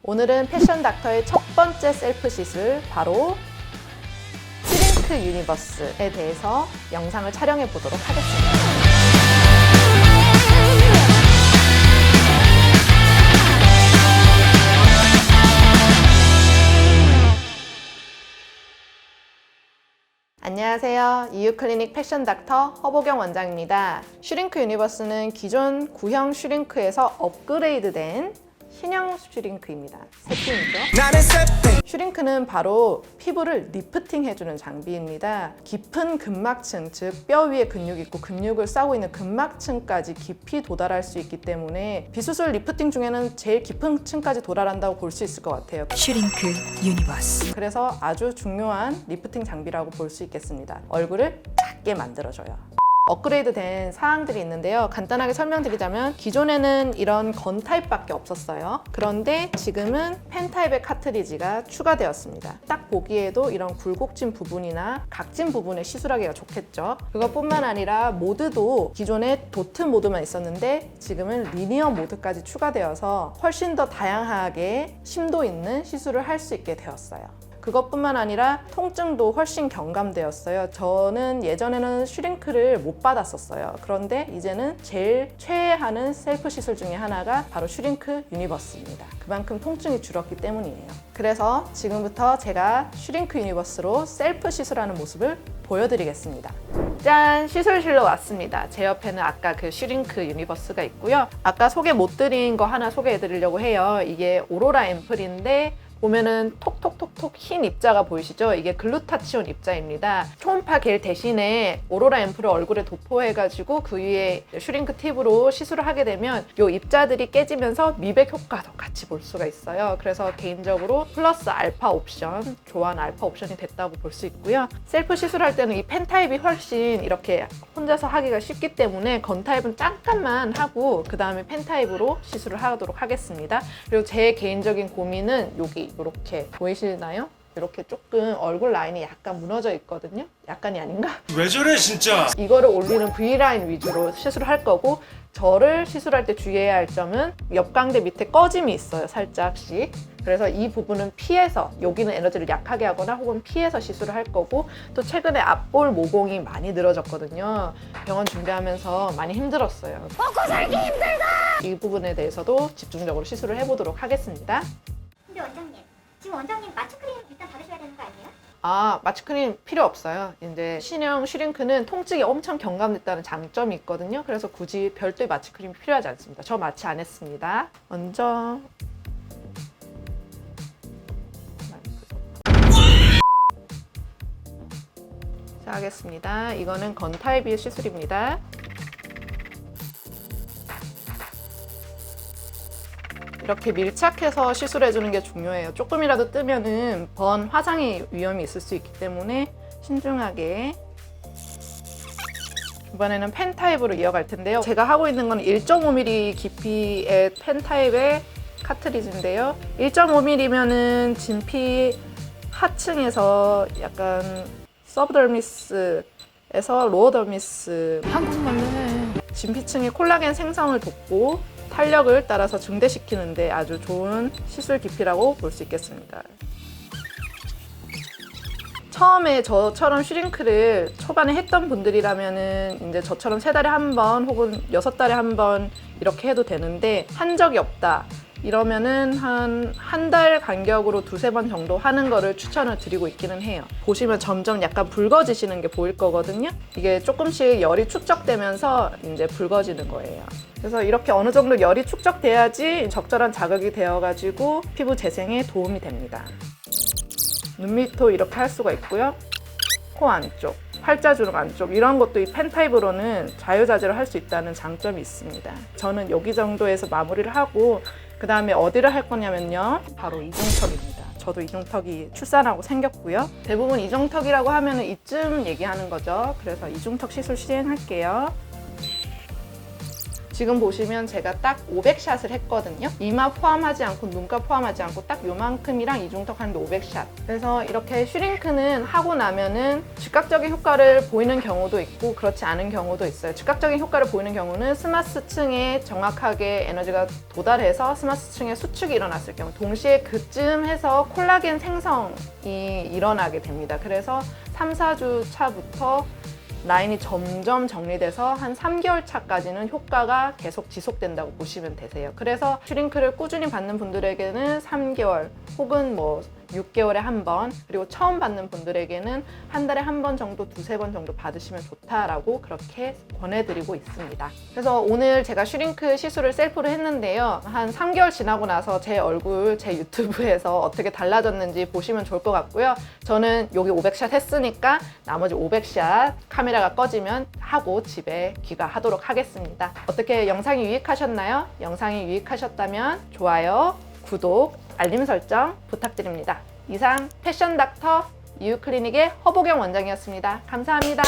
오늘은 패션 닥터의 첫 번째 셀프 시술, 바로 슈링크 유니버스에 대해서 영상을 촬영해 보도록 하겠습니다. 안녕하세요. 이유클리닉 패션 닥터 허보경 원장입니다. 슈링크 유니버스는 기존 구형 슈링크에서 업그레이드된 신형 슈링크입니다. 새팀이죠. 슈링크는 바로 피부를 리프팅 해주는 장비입니다. 깊은 근막층, 즉 뼈 위에 근육이 있고 근육을 싸고 있는 근막층까지 깊이 도달할 수 있기 때문에 비수술 리프팅 중에는 제일 깊은 층까지 도달한다고 볼 수 있을 것 같아요. 슈링크 유니버스. 그래서 아주 중요한 리프팅 장비라고 볼 수 있겠습니다. 얼굴을 작게 만들어줘요. 업그레이드 된 사항들이 있는데요. 간단하게 설명드리자면 기존에는 이런 건 타입밖에 없었어요. 그런데 지금은 펜 타입의 카트리지가 추가되었습니다. 딱 보기에도 이런 굴곡진 부분이나 각진 부분에 시술하기가 좋겠죠. 그것뿐만 아니라 모드도 기존에 도트 모드만 있었는데 지금은 리니어 모드까지 추가되어서 훨씬 더 다양하게 심도 있는 시술을 할 수 있게 되었어요. 그것뿐만 아니라 통증도 훨씬 경감되었어요. 저는 예전에는 슈링크를 못 받았었어요. 그런데 이제는 제일 최애하는 셀프 시술 중에 하나가 바로 슈링크 유니버스입니다. 그만큼 통증이 줄었기 때문이에요. 그래서 지금부터 제가 슈링크 유니버스로 셀프 시술하는 모습을 보여드리겠습니다. 짠! 시술실로 왔습니다. 제 옆에는 아까 그 슈링크 유니버스가 있고요. 아까 소개 못 드린 거 하나 소개해드리려고 해요. 이게 오로라 앰플인데 보면은 톡톡톡톡 흰 입자가 보이시죠? 이게 글루타치온 입자입니다. 초음파 겔 대신에 오로라 앰플을 얼굴에 도포해가지고 그 위에 슈링크 팁으로 시술을 하게 되면 이 입자들이 깨지면서 미백 효과도 같이 볼 수가 있어요. 그래서 개인적으로 플러스 알파 옵션, 좋아하는 알파 옵션이 됐다고 볼 수 있고요. 셀프 시술할 때는 이 펜 타입이 훨씬 이렇게 혼자서 하기가 쉽기 때문에 건 타입은 잠깐만 하고 그 다음에 펜 타입으로 시술을 하도록 하겠습니다. 그리고 제 개인적인 고민은 여기 이렇게 보이시나요? 이렇게 조금 얼굴 라인이 약간 무너져 있거든요. 약간이 아닌가? 왜 저래 진짜? 이거를 올리는 V라인 위주로 시술을 할 거고, 저를 시술할 때 주의해야 할 점은 옆광대 밑에 꺼짐이 있어요, 살짝씩. 그래서 이 부분은 피해서, 여기는 에너지를 약하게 하거나 혹은 피해서 시술을 할 거고, 또 최근에 앞볼 모공이 많이 늘어졌거든요. 병원 준비하면서 많이 힘들었어요. 먹고 살기 힘들다! 이 부분에 대해서도 집중적으로 시술을 해보도록 하겠습니다. 근데 원장님, 지금 원장님 마취크림 일단 바르셔야 되는 거 아니에요? 아, 마취크림 필요 없어요. 이제 신형 슈링크는 통증이 엄청 경감됐다는 장점이 있거든요. 그래서 굳이 별도의 마취크림이 필요하지 않습니다. 저 마취 안 했습니다. 먼저 시작하겠습니다. 이거는 건 타입의 시술입니다. 이렇게 밀착해서 시술해주는 게 중요해요. 조금이라도 뜨면은 화상의 위험이 있을 수 있기 때문에 신중하게. 이번에는 펜 타입으로 이어갈 텐데요. 제가 하고 있는 건 1.5mm 깊이의 펜 타입의 카트리지인데요. 1.5mm면은 진피 하층에서 약간 서브더미스에서 로어더미스, 한국말로 해. 진피층의 콜라겐 생성을 돕고 탄력을 따라서 증대시키는데 아주 좋은 시술 깊이라고 볼 수 있겠습니다. 처음에 저처럼 슈링크를 초반에 했던 분들이라면은 이제 저처럼 3달에 한 번 혹은 6달에 한 번 이렇게 해도 되는데, 한 적이 없다 이러면은 한 달 간격으로 2-3번 정도 하는 거를 추천을 드리고 있기는 해요. 보시면 점점 약간 붉어지시는 게 보일 거거든요. 이게 조금씩 열이 축적되면서 이제 붉어지는 거예요. 그래서 이렇게 어느 정도 열이 축적돼야지 적절한 자극이 되어가지고 피부 재생에 도움이 됩니다. 눈 밑도 이렇게 할 수가 있고요. 코 안쪽, 팔자주름 안쪽, 이런 것도 이 펜 타입으로는 자유자재로 할 수 있다는 장점이 있습니다. 저는 여기 정도에서 마무리를 하고 그 다음에 어디를 할 거냐면요, 바로 이중턱입니다. 저도 이중턱이 출산하고 생겼고요. 대부분 이중턱이라고 하면 이쯤 얘기하는 거죠. 그래서 이중턱 시술 시행할게요. 지금 보시면 제가 딱 500샷을 했거든요. 이마 포함하지 않고 눈가 포함하지 않고 딱 요만큼이랑 이중턱 하는데 500샷. 그래서 이렇게 슈링크는 하고 나면은 즉각적인 효과를 보이는 경우도 있고 그렇지 않은 경우도 있어요. 즉각적인 효과를 보이는 경우는 스마스층에 정확하게 에너지가 도달해서 스마스층에 수축이 일어났을 경우, 동시에 그쯤 해서 콜라겐 생성이 일어나게 됩니다. 그래서 3, 4주 차부터 라인이 점점 정리돼서 한 3개월 차까지는 효과가 계속 지속된다고 보시면 되세요. 그래서 슈링크를 꾸준히 받는 분들에게는 3개월 혹은 뭐 6개월에 한 번, 그리고 처음 받는 분들에게는 한 달에 한 번 정도, 두세 번 정도 받으시면 좋다라고 그렇게 권해드리고 있습니다. 그래서 오늘 제가 슈링크 시술을 셀프로 했는데요. 한 3개월 지나고 나서 제 얼굴, 제 유튜브에서 어떻게 달라졌는지 보시면 좋을 것 같고요. 저는 여기 500샷 했으니까 나머지 500샷 카메라가 꺼지면 하고 집에 귀가하도록 하겠습니다. 어떻게 영상이 유익하셨나요? 영상이 유익하셨다면 좋아요, 구독, 알림 설정 부탁드립니다. 이상 패션 닥터 유클리닉의 허보경 원장이었습니다. 감사합니다.